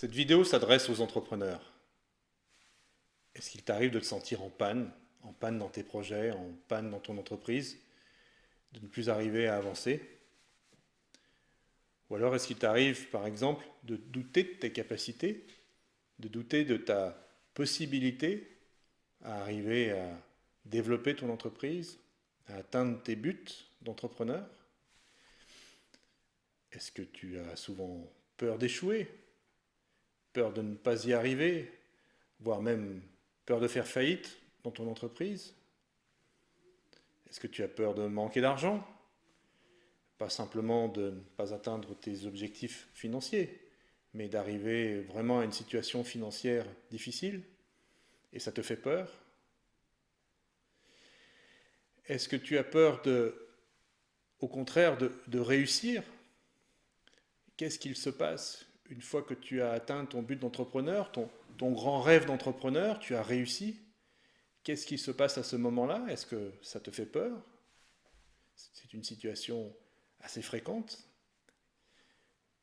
Cette vidéo s'adresse aux entrepreneurs. Est-ce qu'il t'arrive de te sentir en panne dans tes projets, en panne dans ton entreprise, de ne plus arriver à avancer? Ou alors est-ce qu'il t'arrive, par exemple, de douter de tes capacités, de douter de ta possibilité à arriver à développer ton entreprise, à atteindre tes buts d'entrepreneur? Est-ce que tu as souvent peur d'échouer, peur de ne pas y arriver, voire même peur de faire faillite dans ton entreprise? Est-ce que tu as peur de manquer d'argent? Pas simplement de ne pas atteindre tes objectifs financiers, mais d'arriver vraiment à une situation financière difficile et ça te fait peur? Est-ce que tu as peur au contraire, de réussir? Qu'est-ce qu'il se passe une fois que tu as atteint ton but d'entrepreneur, ton grand rêve d'entrepreneur, tu as réussi? Qu'est-ce qui se passe à ce moment-là? Est-ce que ça te fait peur? C'est une situation assez fréquente.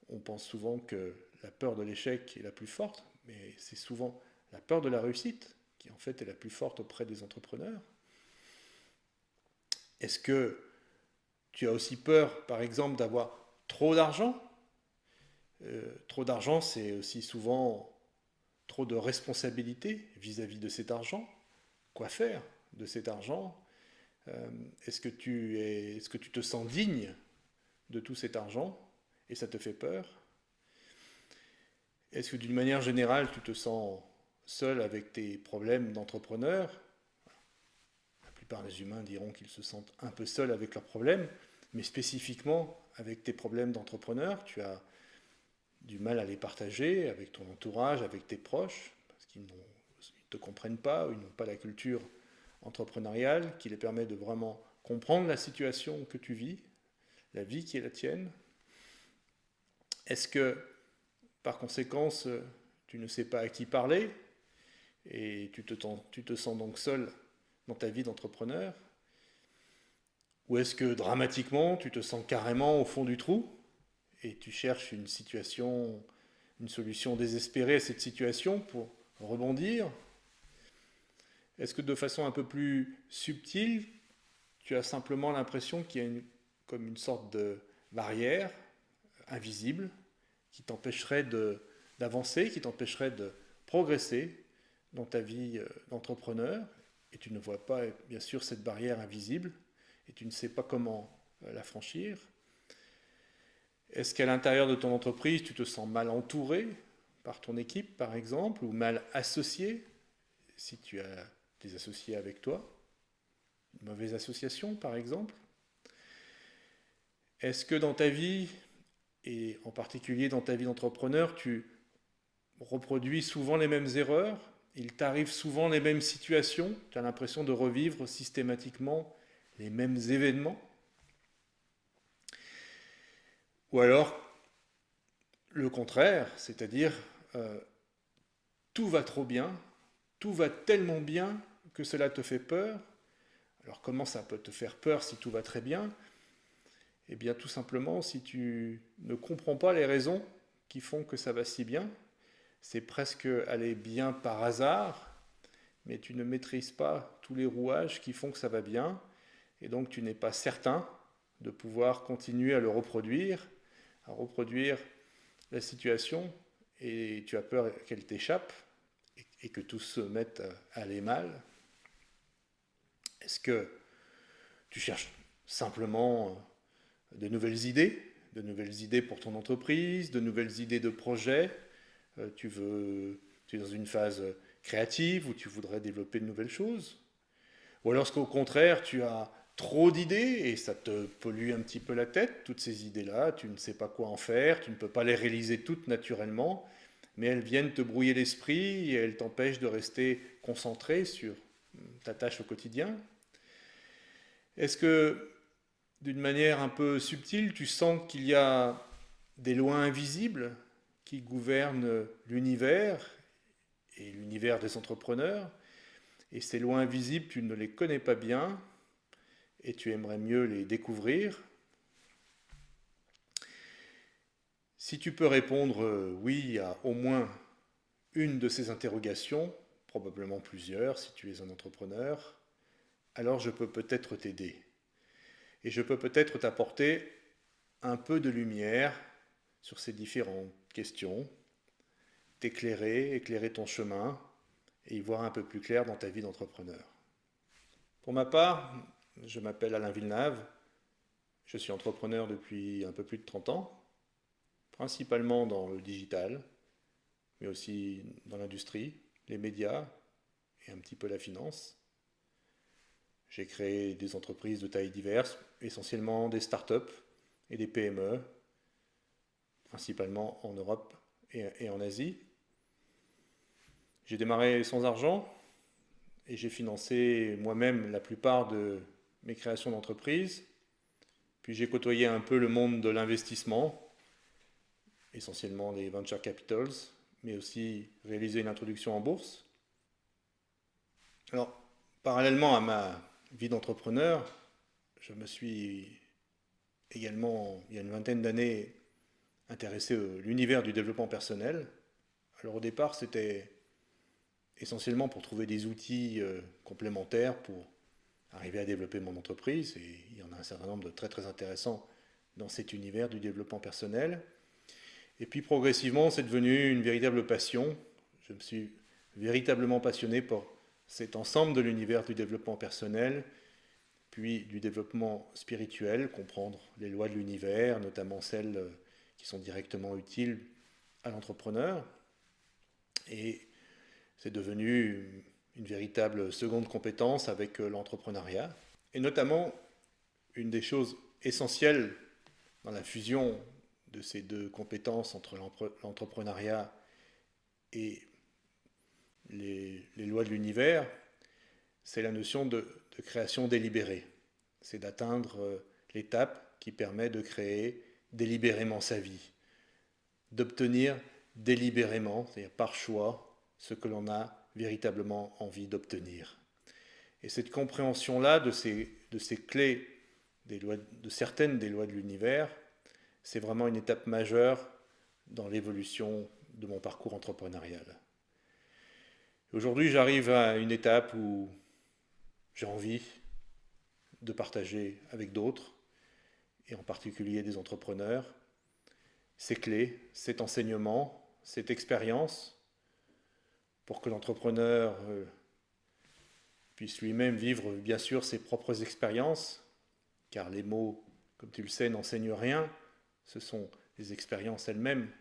On pense souvent que la peur de l'échec est la plus forte, mais c'est souvent la peur de la réussite qui en fait est la plus forte auprès des entrepreneurs. Est-ce que tu as aussi peur, par exemple, d'avoir trop d'argent? Trop d'argent, c'est aussi souvent trop de responsabilités vis-à-vis de cet argent. Quoi faire de cet argent? Est-ce que tu te sens digne de tout cet argent et ça te fait peur? Est-ce que d'une manière générale, tu te sens seul avec tes problèmes d'entrepreneur? La plupart des humains diront qu'ils se sentent un peu seuls avec leurs problèmes, mais spécifiquement avec tes problèmes d'entrepreneur, tu as du mal à les partager avec ton entourage, avec tes proches, parce qu'ils ne te comprennent pas, ou ils n'ont pas la culture entrepreneuriale qui les permet de vraiment comprendre la situation que tu vis, la vie qui est la tienne. Est-ce que, par conséquent, tu ne sais pas à qui parler et tu te sens donc seul dans ta vie d'entrepreneur? Ou est-ce que dramatiquement, tu te sens carrément au fond du trou et tu cherches une situation, une solution désespérée à cette situation pour rebondir? Est-ce que de façon un peu plus subtile, tu as simplement l'impression qu'il y a comme une sorte de barrière invisible qui t'empêcherait d'avancer, qui t'empêcherait de progresser dans ta vie d'entrepreneur, et tu ne vois pas bien sûr cette barrière invisible et tu ne sais pas comment la franchir? Est-ce qu'à l'intérieur de ton entreprise, tu te sens mal entouré par ton équipe, par exemple, ou mal associé, si tu as des associés avec toi? Une mauvaise association, par exemple? Est-ce que dans ta vie, et en particulier dans ta vie d'entrepreneur, tu reproduis souvent les mêmes erreurs? Il t'arrive souvent les mêmes situations? Tu as l'impression de revivre systématiquement les mêmes événements? Ou alors, le contraire, c'est-à-dire tout va trop bien, tout va tellement bien que cela te fait peur. Alors comment ça peut te faire peur si tout va très bien? Eh bien tout simplement si tu ne comprends pas les raisons qui font que ça va si bien. C'est presque aller bien par hasard, mais tu ne maîtrises pas tous les rouages qui font que ça va bien, et donc tu n'es pas certain de pouvoir continuer à reproduire la situation, et tu as peur qu'elle t'échappe et que tout se mette à aller mal. Est-ce que tu cherches simplement de nouvelles idées pour ton entreprise, de nouvelles idées de projet? Tu es dans une phase créative où tu voudrais développer de nouvelles choses? Ou alors, est-ce qu'au contraire, tu as trop d'idées et ça te pollue un petit peu la tête, toutes ces idées-là, tu ne sais pas quoi en faire, tu ne peux pas les réaliser toutes naturellement, mais elles viennent te brouiller l'esprit et elles t'empêchent de rester concentré sur ta tâche au quotidien? Est-ce que, d'une manière un peu subtile, tu sens qu'il y a des lois invisibles qui gouvernent l'univers et l'univers des entrepreneurs, et ces lois invisibles, tu ne les connais pas bien et tu aimerais mieux les découvrir? Si tu peux répondre oui à au moins une de ces interrogations, probablement plusieurs si tu es un entrepreneur, alors je peux peut-être t'aider. Et je peux peut-être t'apporter un peu de lumière sur ces différentes questions, t'éclairer, éclairer ton chemin et y voir un peu plus clair dans ta vie d'entrepreneur. Pour ma part, je m'appelle Alain Villeneuve, je suis entrepreneur depuis un peu plus de 30 ans, principalement dans le digital, mais aussi dans l'industrie, les médias et un petit peu la finance. J'ai créé des entreprises de tailles diverses, essentiellement des startups et des PME, principalement en Europe et en Asie. J'ai démarré sans argent et j'ai financé moi-même la plupart de mes créations d'entreprises. Puis j'ai côtoyé un peu le monde de l'investissement, essentiellement les venture capitals, mais aussi réalisé une introduction en bourse. Alors, parallèlement à ma vie d'entrepreneur, je me suis également, il y a une vingtaine d'années, intéressé à l'univers du développement personnel. Alors au départ, c'était essentiellement pour trouver des outils complémentaires pour arriver à développer mon entreprise. Et il y en a un certain nombre de très très intéressants dans cet univers du développement personnel. Et puis progressivement, c'est devenu une véritable passion. Je me suis véritablement passionné pour cet ensemble de l'univers du développement personnel, puis du développement spirituel, comprendre les lois de l'univers, notamment celles qui sont directement utiles à l'entrepreneur. Et c'est devenu une véritable seconde compétence avec l'entrepreneuriat. Et notamment, une des choses essentielles dans la fusion de ces deux compétences entre l'entrepreneuriat et les lois de l'univers, c'est la notion de création délibérée. C'est d'atteindre l'étape qui permet de créer délibérément sa vie, d'obtenir délibérément, c'est-à-dire par choix, ce que l'on a véritablement envie d'obtenir. Et cette compréhension-là de ces clés de certaines des lois de l'univers, c'est vraiment une étape majeure dans l'évolution de mon parcours entrepreneurial. Aujourd'hui, j'arrive à une étape où j'ai envie de partager avec d'autres, et en particulier des entrepreneurs, ces clés, cet enseignement, cette expérience, pour que l'entrepreneur puisse lui-même vivre bien sûr ses propres expériences, car les mots, comme tu le sais, n'enseignent rien, ce sont les expériences elles-mêmes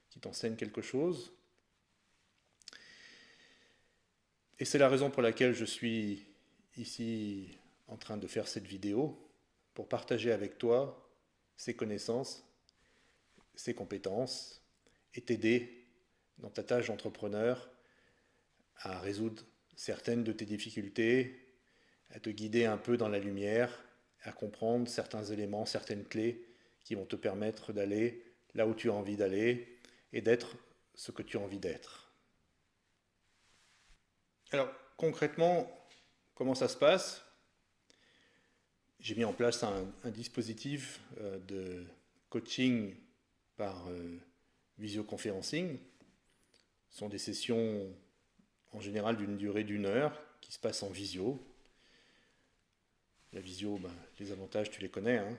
qui t'enseignent quelque chose. Et c'est la raison pour laquelle je suis ici en train de faire cette vidéo, pour partager avec toi ces connaissances, ces compétences, et t'aider dans ta tâche d'entrepreneur à résoudre certaines de tes difficultés, à te guider un peu dans la lumière, à comprendre certains éléments, certaines clés qui vont te permettre d'aller là où tu as envie d'aller et d'être ce que tu as envie d'être. Alors concrètement, comment ça se passe? J'ai mis en place un dispositif de coaching par visioconférencing. Ce sont des sessions en général d'une durée d'1 heure qui se passent en visio. La visio, les avantages, tu les connais, hein.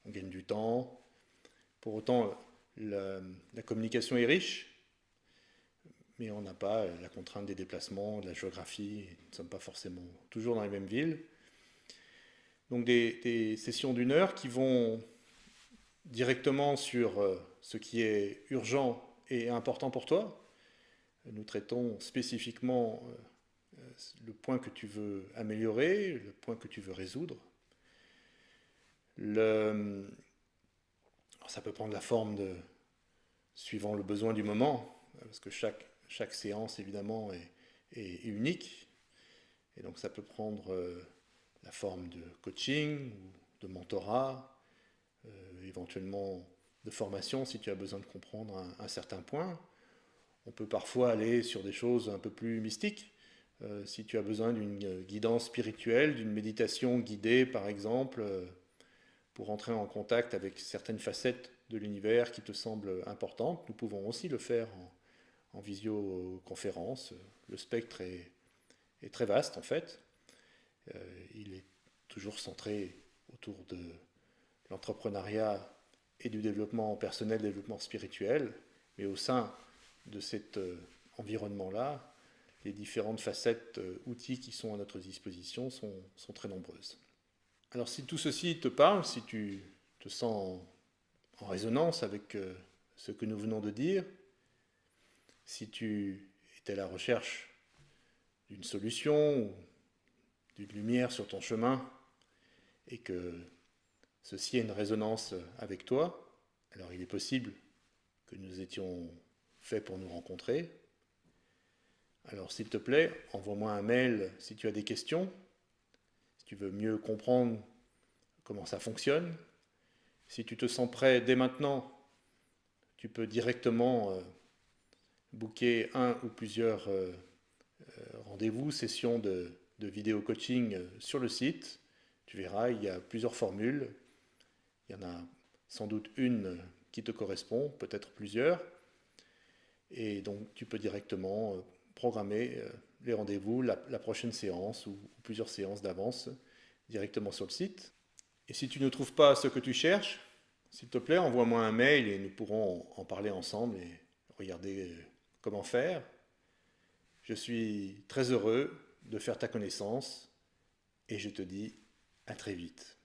On gagne du temps. Pour autant, la communication est riche, mais on n'a pas la contrainte des déplacements, de la géographie. Nous ne sommes pas forcément toujours dans les mêmes villes. Donc des sessions d'1 heure qui vont directement sur ce qui est urgent et important pour toi. Nous traitons spécifiquement le point que tu veux améliorer, le point que tu veux résoudre. Ça peut prendre la forme suivant le besoin du moment, parce que chaque séance évidemment est unique. Et donc ça peut prendre la forme de coaching, ou de mentorat, éventuellement de formation si tu as besoin de comprendre un certain point. On peut parfois aller sur des choses un peu plus mystiques. Si tu as besoin d'une guidance spirituelle, d'une méditation guidée par exemple, pour entrer en contact avec certaines facettes de l'univers qui te semble importante. Nous pouvons aussi le faire en visioconférence. Le spectre est très vaste en fait. Il est toujours centré autour de l'entrepreneuriat et du développement personnel, développement spirituel, mais au sein de cet environnement-là, les différentes facettes, outils qui sont à notre disposition sont très nombreuses. Alors si tout ceci te parle, si tu te sens en résonance avec ce que nous venons de dire, si tu étais à la recherche d'une solution, d'une lumière sur ton chemin, et que ceci ait une résonance avec toi, alors il est possible que nous étions faits pour nous rencontrer. Alors s'il te plaît, envoie-moi un mail si tu as des questions, si tu veux mieux comprendre comment ça fonctionne. Si tu te sens prêt dès maintenant, tu peux directement booker un ou plusieurs rendez-vous, sessions de vidéo coaching sur le site. Tu verras, il y a plusieurs formules. Il y en a sans doute une qui te correspond, peut-être plusieurs. Et donc tu peux directement programmer les rendez-vous, la prochaine séance ou plusieurs séances d'avance directement sur le site. Et si tu ne trouves pas ce que tu cherches, s'il te plaît, envoie-moi un mail et nous pourrons en parler ensemble et regarder comment faire. Je suis très heureux de faire ta connaissance et je te dis à très vite.